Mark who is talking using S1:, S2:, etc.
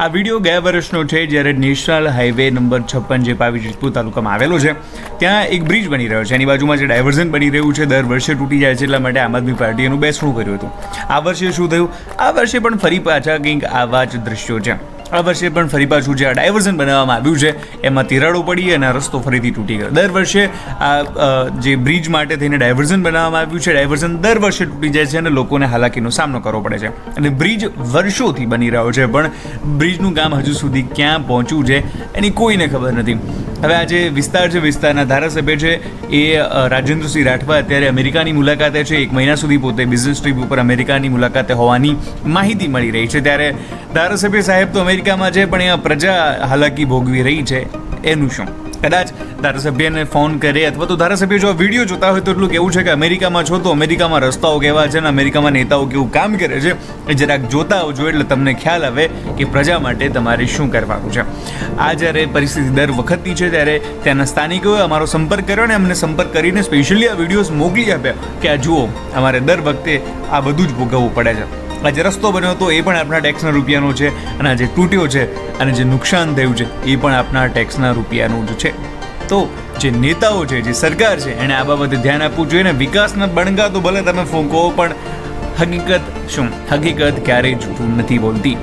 S1: આ વિડીયો ગયા વર્ષનો છે, જ્યારે નેશનલ હાઈવે નંબર 56 જે પાવી જેતપુર તાલુકામાં આવેલો છે, ત્યાં એક બ્રિજ બની રહ્યો છે. એની બાજુમાં જે ડાયવર્ઝન બની રહ્યું છે દર વર્ષે તૂટી જાય છે, એટલા માટે આમ આદમી પાર્ટીએ એનું બેસણું કર્યું હતું. આ વર્ષે શું થયું? આ વર્ષે પણ ફરી પાછા કંઈક આવા જ દ્રશ્યો છે. આ વર્ષે પણ ફરી પાછું જે આ ડાયવર્ઝન બનાવવામાં આવ્યું છે એમાં તિરાડો પડી અને રસ્તો ફરીથી તૂટી ગયો. દર વર્ષે આ જે બ્રિજ માટે થઈને ડાયવર્ઝન બનાવવામાં આવ્યું છે, ડાયવર્ઝન દર વર્ષે તૂટી જાય છે અને લોકોને હાલાકીનો સામનો કરવો પડે છે. અને બ્રિજ વર્ષોથી બની રહ્યો છે, પણ બ્રિજનું કામ હજુ સુધી ક્યાં પહોંચ્યું છે એની કોઈને ખબર નથી. હવે આ જે વિસ્તાર છે, વિસ્તારના ધારાસભ્ય છે એ રાજેન્દ્રસિંહ રાઠવા અત્યારે અમેરિકાની મુલાકાતે છે. 1 મહિના સુધી પોતે બિઝનેસ ટ્રીપ ઉપર અમેરિકાની મુલાકાતે હોવાની માહિતી મળી રહી છે. ત્યારે ધારાસભ્ય સાહેબ તો અમેરિકામાં છે, પણ અહીંયા પ્રજા હાલાકી ભોગવી રહી છે. એનું શું? કદાચ ધારાસભ્યને ફોન કરે અથવા તો ધારાસભ્ય જો આ વિડીયો જોતા હોય તો એટલું કેવું છે કે અમેરિકામાં છો તો અમેરિકામાં રસ્તાઓ કેવા છે અને અમેરિકામાં નેતાઓ કેવું કામ કરે છે એ જરાક જોતા આવજો, એટલે તમને ખ્યાલ આવે કે પ્રજા માટે તમારે શું કરવાનું છે. આ જ્યારે પરિસ્થિતિ દર વખતની છે, ત્યારે ત્યાંના સ્થાનિકોએ અમારો સંપર્ક કર્યો અને અમને સંપર્ક કરીને સ્પેશિયલી આ વિડીયોઝ મોકલી આપ્યા કે આ જુઓ, અમારે દર વખતે આ બધું જ ભોગવવું પડે છે. આ જે રસ્તો બન્યો હતો એ પણ આપણા ટેક્સના રૂપિયાનો છે, અને આ જે તૂટ્યો છે અને જે નુકસાન થયું છે એ પણ આપણા ટેક્સના રૂપિયાનું જ છે. તો જે નેતાઓ છે, જે સરકાર છે, એણે આ બાબતે ધ્યાન આપવું જોઈએ. ને વિકાસના બણગા તો ભલે તમે ફૂંકો, પણ હકીકત શું? હકીકત ક્યારેય જૂઠું નથી બોલતી.